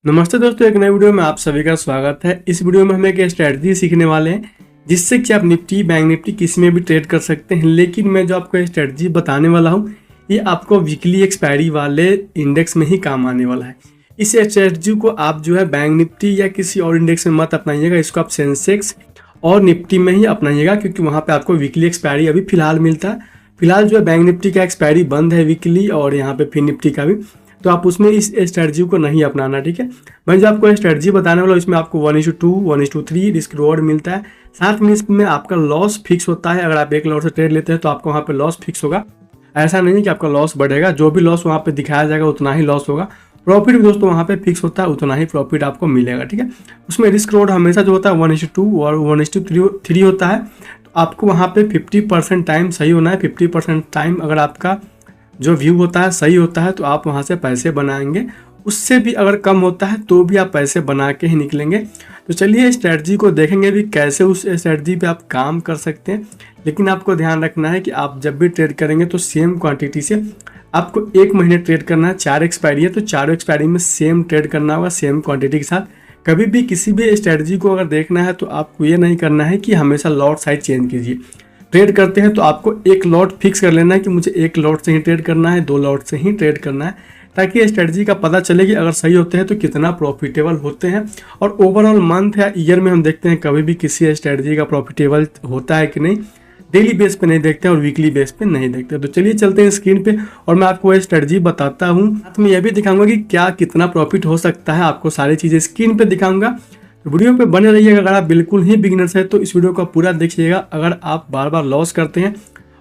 नमस्ते दोस्तों, एक नए वीडियो में आप सभी का स्वागत है। इस वीडियो में हम एक स्ट्रैटेजी सीखने वाले हैं जिससे कि आप निफ्टी बैंक निफ्टी किसी में भी ट्रेड कर सकते हैं। लेकिन मैं जो आपको स्ट्रैटेजी बताने वाला हूं ये आपको वीकली एक्सपायरी वाले इंडेक्स में ही काम आने वाला है। इस स्ट्रैटेजी को आप जो है बैंक निफ्टी या किसी और इंडेक्स में मत अपनाइएगा, इसको आप सेंसेक्स और निफ्टी में ही अपनाइएगा, क्योंकि वहाँ पर आपको वीकली एक्सपायरी अभी फिलहाल मिलता है। फिलहाल जो है बैंक निफ्टी का एक्सपायरी बंद है वीकली, और यहाँ पे फिर निफ्टी का भी, तो आप उसमें इस स्ट्रैटेजी को नहीं अपनाना। ठीक है, मैं जो आपको स्ट्रैटेजी बताने वाला हूँ इसमें आपको 1:2 1:3 रिस्क रिवॉर्ड मिलता है। साथ में इसमें आपका लॉस फिक्स होता है। अगर आप एक लॉट से ट्रेड लेते हैं तो आपको वहाँ पे लॉस फिक्स होगा। ऐसा नहीं है कि आपका लॉस बढ़ेगा, जो भी लॉस वहाँ पे दिखाया जाएगा उतना ही लॉस होगा। प्रॉफिट भी दोस्तों वहाँ पे फिक्स होता है, उतना ही प्रॉफिट आपको मिलेगा। ठीक है, उसमें रिस्क रिवॉर्ड हमेशा जो होता है 1:2 और 1:3 होता है। तो आपको वहाँ पे 50% टाइम सही होना है। 50% टाइम अगर आपका जो व्यू होता है सही होता है तो आप वहाँ से पैसे बनाएंगे। उससे भी अगर कम होता है तो भी आप पैसे बना के ही निकलेंगे। तो चलिए स्ट्रैटेजी को देखेंगे भी कैसे उस स्ट्रैटेजी पे आप काम कर सकते हैं। लेकिन आपको ध्यान रखना है कि आप जब भी ट्रेड करेंगे तो सेम क्वांटिटी से आपको 1 महीने ट्रेड करना है। 4 एक्सपायरी है तो 4 एक्सपायरी में सेम ट्रेड करना होगा, सेम क्वांटिटी के साथ। कभी भी किसी भी स्ट्रैटेजी को अगर देखना है तो आपको ये नहीं करना है कि हमेशा लॉट साइज चेंज कीजिए। ट्रेड करते हैं तो आपको एक लॉट फिक्स कर लेना है कि मुझे एक लॉट से ही ट्रेड करना है, 2 लॉट से ही ट्रेड करना है, ताकि स्ट्रेटजी का पता चले कि अगर सही होते हैं तो कितना प्रॉफिटेबल होते हैं। और ओवरऑल मंथ या ईयर में हम देखते हैं कभी भी किसी स्ट्रेटजी का प्रॉफिटेबल होता है कि नहीं। डेली बेस पे नहीं देखते और वीकली बेस पे नहीं देखते। तो चलिए चलते हैं स्क्रीन पे और मैं आपको वह स्ट्रेटजी बताता हूँ। साथ में यह भी दिखाऊंगा कि क्या कितना प्रॉफिट हो सकता है। आपको सारी चीज़ें स्क्रीन पे दिखाऊंगा, तो वीडियो पे बने रहिएगा। अगर आप बिल्कुल ही बिगिनर्स है तो इस वीडियो को पूरा देखिएगा। अगर आप बार बार लॉस करते हैं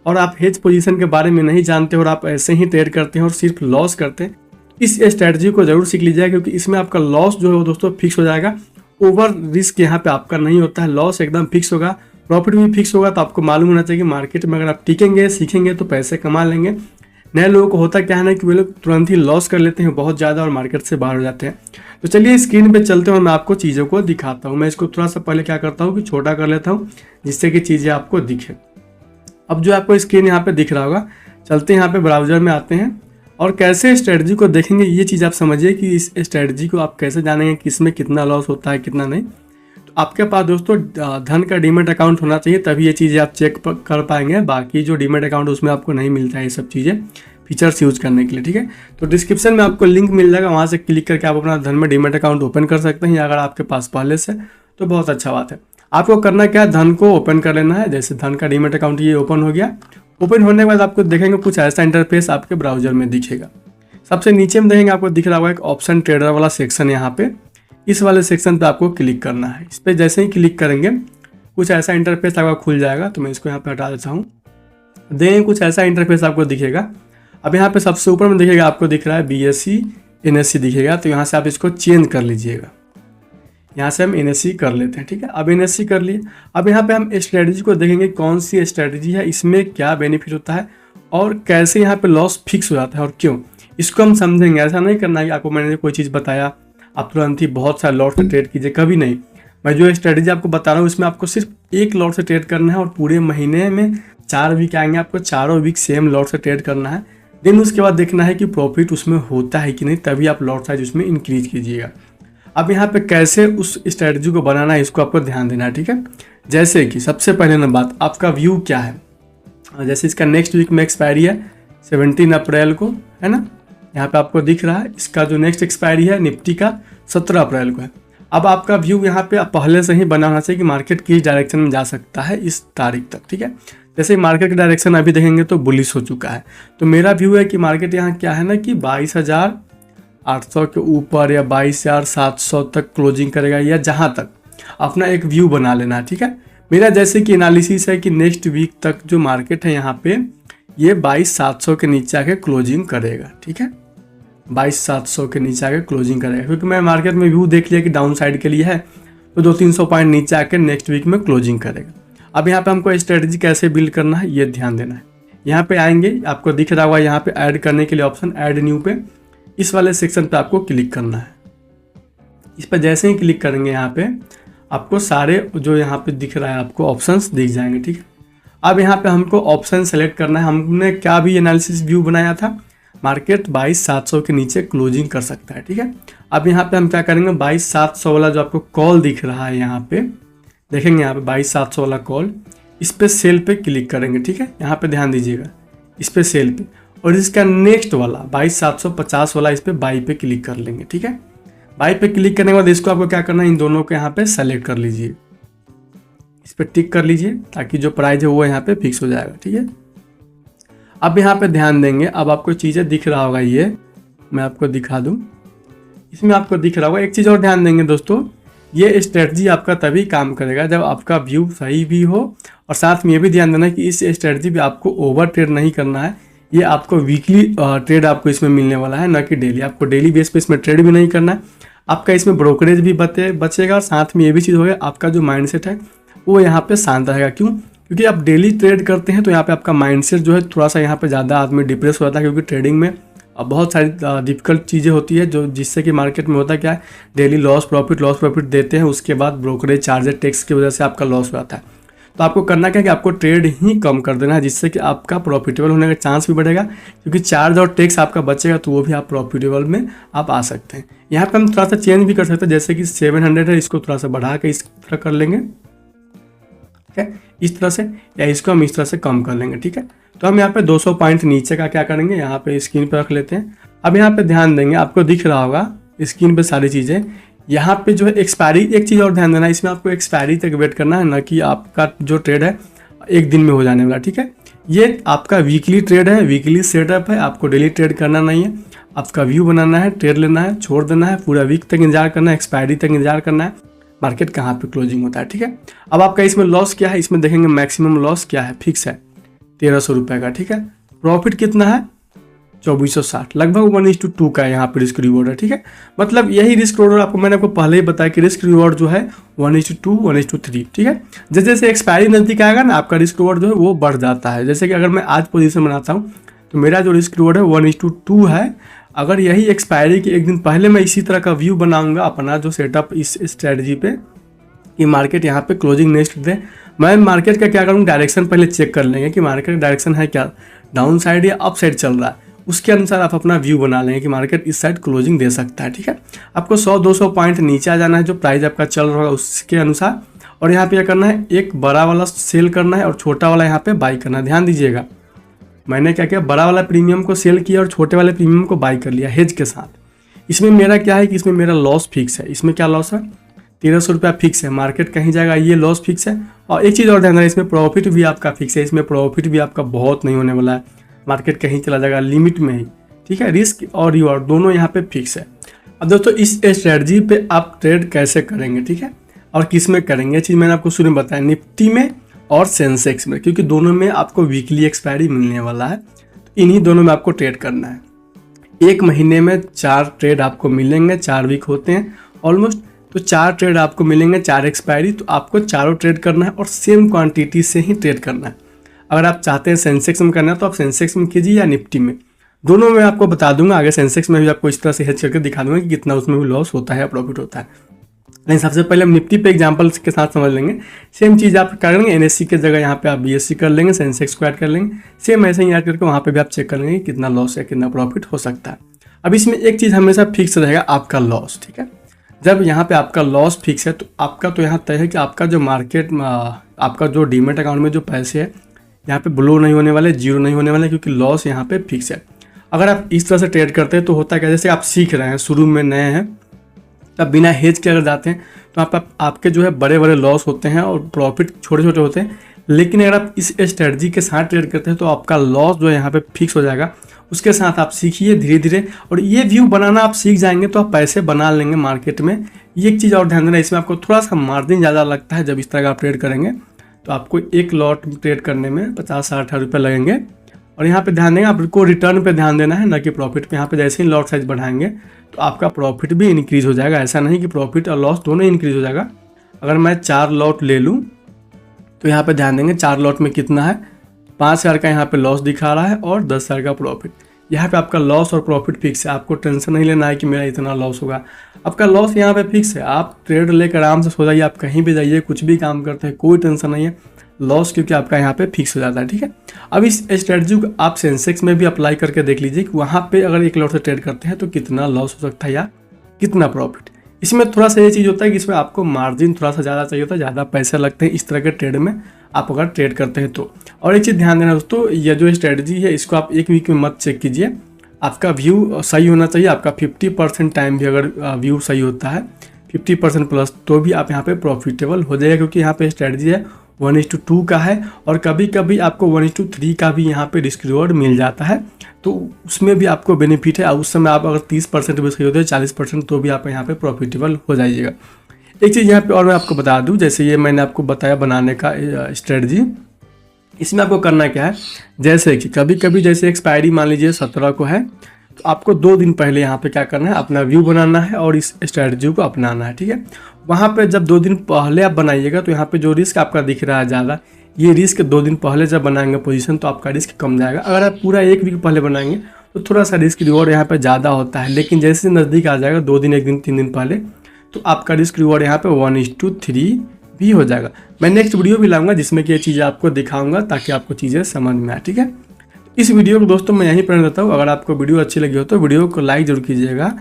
और आप हेज पोजीशन के बारे में नहीं जानते और आप ऐसे ही ट्रेड करते हैं और सिर्फ लॉस करते हैं, इस स्ट्रैटेजी को जरूर सीख लीजिएगा, क्योंकि इसमें आपका लॉस जो है वो दोस्तों फिक्स हो जाएगा। ओवर रिस्क यहाँ पे आपका नहीं होता है, लॉस एकदम फिक्स होगा, प्रॉफिट भी फिक्स होगा। तो आपको मालूम होना चाहिए कि मार्केट में अगर आप टिकेंगे सीखेंगे तो पैसे कमा लेंगे। नए लोगों को होता क्या है ना कि वे लोग तुरंत ही लॉस कर लेते हैं बहुत ज़्यादा और मार्केट से बाहर हो जाते हैं। तो चलिए स्क्रीन पे चलते हैं और मैं आपको चीज़ों को दिखाता हूँ। मैं इसको थोड़ा सा पहले क्या करता हूँ कि छोटा कर लेता हूँ जिससे कि चीज़ें आपको दिखे। अब जो आपको स्क्रीन यहाँ पे दिख रहा होगा, चलते हैं यहाँ पे ब्राउजर में आते हैं और कैसे स्ट्रेटजी को देखेंगे ये चीज़ आप समझिए कि इस स्ट्रेटजी को आप कैसे जानेंगे कि इसमें कितना लॉस होता है कितना नहीं। तो आपके पास दोस्तों धन का डीमेट अकाउंट होना चाहिए, तभी ये चीज़ें आप चेक कर पाएंगे। बाकी जो डीमेट अकाउंट उसमें आपको नहीं मिलता है ये सब चीज़ें फीचर्स यूज करने के लिए। ठीक है, तो डिस्क्रिप्शन में आपको लिंक मिल जाएगा, वहाँ से क्लिक करके आप अपना धन में डीमेट अकाउंट ओपन कर सकते हैं। अगर आपके पास पहले से तो बहुत अच्छा बात है। आपको करना क्या है, धन को ओपन कर लेना है। जैसे धन का डीमेट अकाउंट ये ओपन हो गया। ओपन होने के बाद आपको देखेंगे कुछ ऐसा इंटरफेस आपके ब्राउजर में दिखेगा। सबसे नीचे में देखेंगे आपको दिख रहा होगा एक ऑप्शन ट्रेडर वाला सेक्शन। यहाँ पे इस वाले सेक्शन पे आपको क्लिक करना है। इस पर जैसे ही क्लिक करेंगे कुछ ऐसा इंटरफेस आपका खुल जाएगा। तो मैं इसको यहाँ पे हटा देता हूँ। देखेंगे कुछ ऐसा इंटरफेस आपको दिखेगा। अब यहाँ पे सबसे ऊपर में दिखेगा आपको दिख रहा है BSE NSE दिखेगा। तो यहाँ से आप इसको चेंज कर लीजिएगा। यहाँ से हम NSE कर लेते हैं। ठीक है, अब NSE कर लिए। अब यहाँ पे हम स्ट्रेटजी को देखेंगे कौन सी स्ट्रेटजी है, इसमें क्या बेनिफिट होता है और कैसे यहाँ पे लॉस फिक्स हो जाता है और क्यों, इसको हम समझेंगे। ऐसा नहीं करना है कि आपको मैंने कोई चीज़ बताया आप तुरंत ही बहुत सारे लॉट से ट्रेड कीजिए, कभी नहीं। मैं जो स्ट्रेटजी आपको बता रहा हूँ इसमें आपको सिर्फ एक लॉट से ट्रेड करना है और पूरे महीने में 4 वीक आएंगे, आपको चारों वीक सेम लॉट से ट्रेड करना है। देन उसके बाद देखना है कि प्रॉफिट उसमें होता है कि नहीं, तभी आप लॉट साइज उसमें इंक्रीज कीजिएगा। अब यहाँ पे कैसे उस स्ट्रेटजी को बनाना है इसको आपको ध्यान देना है। ठीक है, जैसे कि सबसे पहले ना बात, आपका व्यू क्या है। जैसे इसका नेक्स्ट वीक में एक्सपायरी है 17 अप्रैल को, है ना, यहाँ पे आपको दिख रहा है। इसका जो नेक्स्ट एक्सपायरी है निफ्टी का 17 अप्रैल को है। अब आपका व्यू यहाँ पे पहले से ही बना होना चाहिए कि मार्केट किस डायरेक्शन में जा सकता है इस तारीख तक। ठीक है, जैसे मार्केट की डायरेक्शन अभी देखेंगे तो बुलिश हो चुका है। तो मेरा व्यू है कि मार्केट यहाँ क्या है ना कि 22,800 के ऊपर या 22,700 तक क्लोजिंग करेगा, या जहाँ तक अपना एक व्यू बना लेना है। ठीक है, मेरा जैसे कि एनालिसिस है कि नेक्स्ट वीक तक जो मार्केट है यहाँ पे ये 22,700 के नीचे आके क्लोजिंग करेगा। ठीक है, 22,700 के नीचे आके क्लोजिंग करेगा, क्योंकि मैं मार्केट में व्यू देख लिया कि डाउन साइड के लिए है, तो 200-300 पॉइंट नीचे आके नेक्स्ट वीक में क्लोजिंग करेगा। अब यहाँ पे हमको स्ट्रेटजी कैसे बिल्ड करना है ये ध्यान देना है। यहाँ पे आएंगे, आपको दिख रहा होगा यहाँ पे ऐड करने के लिए ऑप्शन, ऐड न्यू पे इस वाले सेक्शन पे आपको क्लिक करना है। इस पर जैसे ही क्लिक करेंगे यहाँ पे आपको सारे जो यहाँ पे दिख रहा है आपको ऑप्शंस दिख जाएंगे। ठीक है, अब यहाँ पे हमको ऑप्शन सेलेक्ट करना है। हमने क्या भी एनालिसिस व्यू बनाया था, मार्केट 22,700 के नीचे क्लोजिंग कर सकता है। ठीक है, अब यहाँ पे हम क्या करेंगे, 22,700 वाला जो आपको कॉल दिख रहा है यहाँ पे देखेंगे, यहाँ पे 22,700 वाला कॉल, इस पे सेल पे क्लिक करेंगे। ठीक है, यहाँ पे ध्यान दीजिएगा, इस पे सेल पे, और इसका नेक्स्ट वाला 22,750 वाला इस पे बाई पे क्लिक कर लेंगे। ठीक है, बाई पे क्लिक करने के बाद इसको आपको क्या करना है, इन दोनों को यहाँ पे सेलेक्ट कर लीजिए, इस पे टिक कर लीजिए ताकि जो प्राइस है वो यहाँ पे फिक्स हो जाएगा। ठीक है, अब यहाँ पे ध्यान देंगे, अब आपको चीज़ें दिख रहा होगा, ये मैं आपको दिखा दूँ, इसमें आपको दिख रहा होगा। एक चीज़ और ध्यान देंगे दोस्तों, ये स्ट्रेटजी आपका तभी काम करेगा जब आपका व्यू सही भी हो, और साथ में ये भी ध्यान देना कि इस स्ट्रेटजी पे आपको ओवर ट्रेड नहीं करना है। ये आपको वीकली ट्रेड आपको इसमें मिलने वाला है, ना कि डेली। आपको डेली बेस पे इसमें ट्रेड भी नहीं करना है, आपका इसमें ब्रोकरेज भी बचेगा, और साथ में ये भी चीज़ होगा, आपका जो माइंडसेट है वो यहाँ पे शांत रहेगा। क्यों? क्योंकि आप डेली ट्रेड करते हैं तो यहाँ पे आपका माइंडसेट जो है थोड़ा सा यहाँ पे ज़्यादा आदमी डिप्रेस हो जाता है, क्योंकि ट्रेडिंग में बहुत सारी डिफिकल्ट चीज़ें होती है, जो जिससे कि मार्केट में होता क्या है, डेली लॉस प्रॉफिट देते हैं, उसके बाद ब्रोकरेज चार्जेस टैक्स की वजह से आपका लॉस हो जाता है। तो आपको करना क्या है कि आपको ट्रेड ही कम कर देना है, जिससे कि आपका प्रॉफिटेबल होने का चांस भी बढ़ेगा, क्योंकि चार्ज और टैक्स आपका बचेगा तो वो भी आप प्रॉफिटेबल में आप आ सकते हैं। यहाँ पे हम थोड़ा सा चेंज भी कर सकते हैं, जैसे कि 700 है, इसको थोड़ा सा बढ़ा के इस तरह कर लेंगे, ठीक है, इस तरह से, या इसको हम इस तरह से कम कर लेंगे। ठीक है, तो हम यहाँ पे 200 पॉइंट नीचे का क्या करेंगे, यहाँ पे स्क्रीन पे रख लेते हैं। अब यहाँ पे ध्यान देंगे, आपको दिख रहा होगा स्क्रीन पे सारी चीज़ें, यहाँ पे जो है एक्सपायरी, एक चीज़ और ध्यान देना, इसमें आपको एक्सपायरी तक वेट करना है, ना कि आपका जो ट्रेड है एक दिन में हो जाने वाला। ठीक है, ये आपका वीकली ट्रेड है, वीकली सेटअप है, आपको डेली ट्रेड करना नहीं है, आपका व्यू बनाना है, ट्रेड लेना है, छोड़ देना है, पूरा वीक तक इंतजार करना है, एक्सपायरी तक इंतजार करना है, मार्केट कहाँ पे क्लोजिंग होता है। ठीक है, अब आपका इसमें लॉस क्या है, इसमें देखेंगे मैक्सिमम लॉस क्या है, फिक्स है 1300 रुपये का। ठीक है, प्रॉफिट कितना है 2460, लगभग 1:2 का यहाँ पे रिस्क रिवॉर्ड है। ठीक है, मतलब यही रिस्क रिवॉर्ड आपको मैंने आपको पहले ही बताया कि रिस्क रिवॉर्ड जो है 1:2 1:3। ठीक है, जैसे जैसे एक्सपायरी नज़दीक आएगा ना, आपका रिस्क रिवॉर्ड जो है वो बढ़ जाता है। जैसे कि अगर मैं आज पोजीशन बनाता हूँ तो मेरा जो रिस्क रिवॉर्ड है 1:2 है। अगर यही एक्सपायरी के एक दिन पहले मैं इसी तरह का व्यू बनाऊंगा अपना जो सेटअप इस स्ट्रेटजी पे, कि मार्केट यहाँ पे क्लोजिंग नेक्स्ट दे, मैं मार्केट का क्या करूँगा, डायरेक्शन पहले चेक कर लेंगे कि मार्केट डायरेक्शन है क्या, डाउन साइड या अप साइड चल रहा है, उसके अनुसार आप अपना व्यू बना लेंगे कि मार्केट इस साइड क्लोजिंग दे सकता है। ठीक है, आपको 100-200 पॉइंट नीचे आ जाना है, जो प्राइस आपका चल रहा है उसके अनुसार, और यहाँ पे क्या करना है, एक बड़ा वाला सेल करना है और छोटा वाला यहाँ पे बाई करना है। ध्यान दीजिएगा, मैंने क्या किया, बड़ा वाला प्रीमियम को सेल किया और छोटे वाले प्रीमियम को बाई कर लिया हेज के साथ। इसमें मेरा क्या है कि इसमें मेरा लॉस फिक्स है। इसमें क्या लॉस है, 1300 रुपया फिक्स है, मार्केट कहीं जाएगा, ये लॉस फिक्स है। और एक चीज़ और ध्यान रखना, इसमें प्रॉफिट भी आपका फिक्स है, इसमें प्रॉफिट भी आपका बहुत नहीं होने वाला है, मार्केट कहीं चला जाएगा लिमिट में ही। ठीक है, रिस्क और रिवॉर्ड दोनों यहाँ पे फिक्स है। अब दोस्तों इस स्ट्रेटजी पे आप ट्रेड कैसे करेंगे, ठीक है, और किस में करेंगे, ये चीज़ मैंने आपको शुरू में बताया, निफ्टी में और सेंसेक्स में, क्योंकि दोनों में आपको वीकली एक्सपायरी मिलने वाला है, तो इन्हीं दोनों में आपको ट्रेड करना है। एक महीने में 4 ट्रेड आपको मिलेंगे, 4 वीक होते हैं ऑलमोस्ट, तो 4 ट्रेड आपको मिलेंगे, 4 एक्सपायरी, तो आपको चारों ट्रेड करना है और सेम क्वांटिटी से ही ट्रेड करना है। अगर आप चाहते हैं सेंसेक्स में करना है तो आप सेंसेक्स में कीजिए या निफ्टी में, दोनों में आपको बता दूंगा। आगे सेंसेक्स में भी आपको इस तरह से हेज करके दिखा दूंगा कि कितना उसमें भी लॉस होता है या प्रॉफिट होता है। लेकिन सबसे पहले हम निफ्टी पे एग्जांपल के साथ समझ लेंगे। सेम चीज़ आप करेंगे, एनएससी के जगह यहाँ पे आप बीएससी कर लेंगे, सेंसेक्स को ऐड कर लेंगे, सेम ऐसे ही ऐड करके वहाँ पे भी आप चेक कर लेंगे कितना लॉस है, कितना प्रॉफिट हो सकता है। अब इसमें एक चीज़ हमेशा फिक्स रहेगा, आपका लॉस। ठीक है, जब यहाँ पे आपका लॉस फिक्स है तो आपका तो यहाँ तय है कि आपका जो मार्केट आपका जो डीमेट अकाउंट में जो पैसे है यहाँ पे ब्लो नहीं होने वाले, जीरो नहीं होने वाले, क्योंकि लॉस यहाँ पे फिक्स है। अगर आप इस तरह से ट्रेड करते हैं तो होता क्या, जैसे आप सीख रहे हैं, शुरू में नए हैं, तब बिना हेज के अगर जाते हैं तो आपके जो है बड़े बड़े लॉस होते हैं और प्रॉफिट छोटे छोटे होते हैं। लेकिन अगर आप इस स्ट्रेटजी के साथ ट्रेड करते हैं तो आपका लॉस जो है यहाँ पे फिक्स हो जाएगा। उसके साथ आप सीखिए धीरे धीरे, और ये व्यू बनाना आप सीख जाएंगे तो आप पैसे बना लेंगे मार्केट में। ये एक चीज़ और ध्यान देना, इसमें आपको थोड़ा सा मार्जिन ज़्यादा लगता है। जब इस तरह का आप ट्रेड करेंगे तो आपको एक लॉट ट्रेड करने में 50-60 रुपये लगेंगे। और यहाँ पे ध्यान देंगे, आपको रिटर्न पे ध्यान देना है, ना कि प्रॉफिट पे। यहाँ पे जैसे ही लॉट साइज बढ़ाएंगे तो आपका प्रॉफिट भी इंक्रीज़ हो जाएगा। ऐसा नहीं कि प्रॉफिट और लॉस दोनों इंक्रीज़ हो जाएगा। अगर मैं 4 लॉट ले लूँ तो यहाँ पे ध्यान देंगे 4 लॉट में कितना है, 5,000 का यहाँ पे लॉस दिखा रहा है और 10,000 का प्रॉफिट। यहाँ पे आपका लॉस और प्रॉफिट फिक्स है, आपको टेंशन नहीं लेना है कि मेरा इतना लॉस होगा। आपका लॉस यहाँ पे फिक्स है, आप ट्रेड लेकर आराम से सो जाइए, आप कहीं भी जाइए, कुछ भी काम करते हैं, कोई टेंशन नहीं है। लॉस क्योंकि आपका यहाँ पे फिक्स हो जाता है। ठीक है, अब इस स्ट्रेटजी को आप सेंसेक्स में भी अप्लाई करके देख लीजिए कि वहाँ पे अगर एक लॉट से ट्रेड करते हैं तो कितना लॉस हो सकता है या कितना प्रॉफिट। इसमें थोड़ा सा ये चीज़ होता है कि इसमें आपको मार्जिन थोड़ा सा ज़्यादा चाहिए होता है, ज़्यादा पैसे लगते हैं इस तरह के ट्रेड में आप अगर ट्रेड करते हैं तो। और एक चीज़ ध्यान देना दोस्तों, ये जो स्ट्रेटजी है इसको आप एक वीक में मत चेक कीजिए, आपका व्यू सही होना चाहिए। आपका 50% टाइम भी अगर व्यू सही होता है 50% प्लस तो भी आप यहाँ पे प्रॉफिटेबल हो जाएगा, क्योंकि यहाँ पे स्ट्रेटजी है 1:2 का है और कभी कभी आपको 1:3 का भी यहाँ पे रिस्क रिवॉर्ड मिल जाता है, तो उसमें भी आपको बेनिफिट है। उस समय आप अगर 30% भी सही होते हैं 40% तो भी आप यहाँ पे प्रॉफिटेबल हो जाइएगा। एक चीज़ यहाँ पे और मैं आपको बता दूँ, जैसे ये मैंने आपको बताया बनाने का स्ट्रेटजी, इसमें आपको करना क्या है, जैसे कि कभी कभी जैसे एक्सपायरी मान लीजिए 17 को है तो आपको 2 दिन पहले यहाँ पे क्या करना है, अपना व्यू बनाना है और इस स्ट्रेटजी को अपनाना है। ठीक है, वहाँ पे जब 2 दिन पहले आप बनाइएगा तो यहाँ पे जो रिस्क आपका दिख रहा है ज़्यादा, ये रिस्क 2 दिन पहले जब बनाएंगे पोजीशन तो आपका रिस्क कम जाएगा। अगर आप पूरा 1 वीक पहले बनाएंगे तो थोड़ा सा रिस्क रिवॉर्ड यहाँ पे ज़्यादा होता है, लेकिन जैसे नज़दीक आ जाएगा 2 दिन 1 दिन 3 दिन पहले तो आपका रिस्क रिवॉर्ड यहाँ पे 1:3 भी हो जाएगा। मैं नेक्स्ट वीडियो भी लाऊंगा जिसमें कि ये चीज़ें आपको दिखाऊंगा ताकि आपको चीज़ें समझ में आए। ठीक है, इस वीडियो को दोस्तों मैं यहीं पर देता हूँ। अगर आपको वीडियो अच्छी लगी हो तो वीडियो को लाइक जरूर कीजिएगा,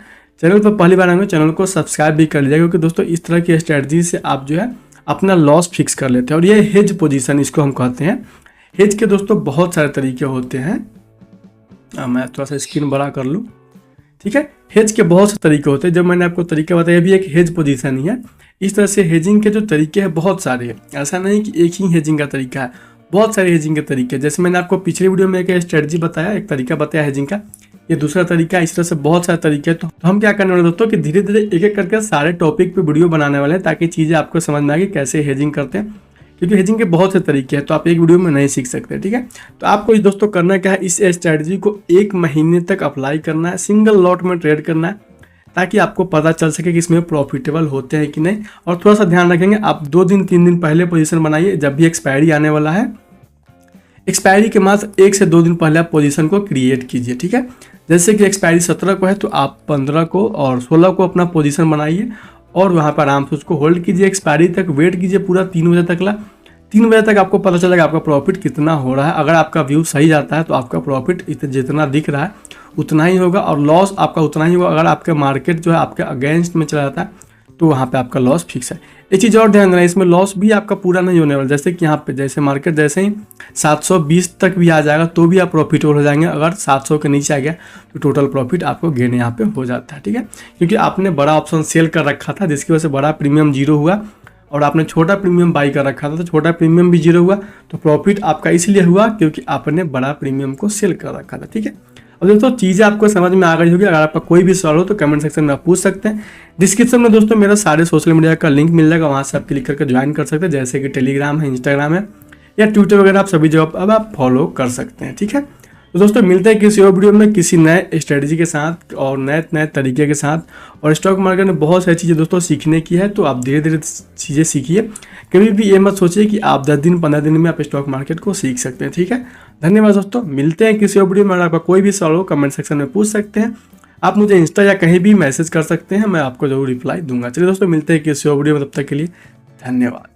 चैनल पर पहली बार आएंगे चैनल को सब्सक्राइब भी कर लीजिएगा, क्योंकि दोस्तों इस तरह की स्ट्रेटजी से आप जो है अपना लॉस फिक्स कर लेते हैं। और ये हेज पोजीशन इसको हम कहते हैं। हेज के दोस्तों बहुत सारे तरीके होते हैं, मैं थोड़ा सा स्क्रीन बड़ा कर लूँ। ठीक है, हेज के बहुत से तरीके होते हैं, जब मैंने आपको तरीका बताया भी एक हेज पोजीशन ही है। इस तरह से हेजिंग के जो तरीके हैं बहुत सारे हैं, ऐसा नहीं कि एक ही हेजिंग का तरीका है, बहुत सारे हेजिंग के तरीके। जैसे मैंने आपको पिछले वीडियो में एक स्ट्रेटजी बताया, एक तरीका बताया हेजिंग का, ये दूसरा तरीका है। इस तरह से बहुत सारे तरीके हैं। तो हम क्या करने वाले दोस्तों कि धीरे धीरे एक एक करके सारे टॉपिक पे वीडियो बनाने वाले हैं ताकि चीज़ें आपको समझ में आए कैसे हेजिंग करते हैं, क्योंकि हेजिंग के बहुत से तरीके हैं तो आप एक वीडियो में नहीं सीख सकते। ठीक है, तो आपको दोस्तों करना क्या है, इस स्ट्रेटजी को 1 महीने तक अप्लाई करना है, सिंगल लॉट में ट्रेड करना है ताकि आपको पता चल सके कि इसमें प्रॉफिटेबल होते हैं कि नहीं। और थोड़ा सा ध्यान रखेंगे, आप 2 दिन 3 दिन पहले पोजीशन बनाइए। जब भी एक्सपायरी आने वाला है, एक्सपायरी के मात्र 1 से 2 दिन पहले आप पोजीशन को क्रिएट कीजिए। ठीक है, जैसे कि एक्सपायरी 17 को है तो आप 15 को और 16 को अपना पोजीशन बनाइए और वहाँ पर आराम से उसको होल्ड कीजिए, एक्सपायरी तक वेट कीजिए पूरा 3 बजे तक। 3 बजे तक आपको पता चलेगा आपका प्रॉफिट कितना हो रहा है। अगर आपका व्यू सही जाता है तो आपका प्रॉफिट जितना दिख रहा है उतना ही होगा और लॉस आपका उतना ही होगा। अगर आपका मार्केट जो है आपके अगेंस्ट में चला जाता है तो वहाँ पे आपका लॉस फिक्स है। एक चीज़ और ध्यान देना, इसमें लॉस भी आपका पूरा नहीं होने वाला। जैसे कि यहाँ पे जैसे मार्केट जैसे ही 720 तक भी आ जाएगा तो भी आप प्रॉफिटेबल हो जाएंगे। अगर 700 के नीचे आ गया तो टोटल प्रॉफिट आपको गेन यहाँ पे हो जाता है। ठीक है, क्योंकि आपने बड़ा ऑप्शन सेल कर रखा था जिसकी वजह से बड़ा प्रीमियम 0 हुआ और आपने छोटा प्रीमियम बाई कर रखा था तो छोटा प्रीमियम भी 0 हुआ। तो प्रॉफिट आपका इसलिए हुआ क्योंकि आपने बड़ा प्रीमियम को सेल कर रखा था। ठीक है, अब दोस्तों चीज़ें आपको समझ में आ गई होगी। अगर आपका कोई भी सवाल हो तो कमेंट सेक्शन में आप पूछ सकते हैं। डिस्क्रिप्शन में दोस्तों मेरा सारे सोशल मीडिया का लिंक मिल जाएगा, वहाँ से आप क्लिक करके ज्वाइन कर सकते हैं। जैसे कि टेलीग्राम है, इंस्टाग्राम है या ट्विटर वगैरह, आप सभी जगह अब आप फॉलो कर सकते हैं। ठीक है, तो दोस्तों मिलते हैं किसी और वीडियो में किसी नए स्ट्रेटजी के साथ और नए तरीके के साथ। और स्टॉक मार्केट में बहुत सारी चीज़ें दोस्तों सीखने की है, तो आप धीरे धीरे चीज़ें सीखिए। कभी भी ये मत सोचिए कि आप 10 दिन 15 दिन में आप स्टॉक मार्केट को सीख सकते हैं। ठीक है, धन्यवाद दोस्तों, मिलते हैं किसी और वीडियो में। अगर आपका कोई भी सवाल हो कमेंट सेक्शन में पूछ सकते हैं। आप मुझे इंस्टा या कहीं भी मैसेज कर सकते हैं, मैं आपको जरूर रिप्लाई दूंगा। चलिए दोस्तों मिलते हैं किसी और वीडियो में, तब तक के लिए धन्यवाद।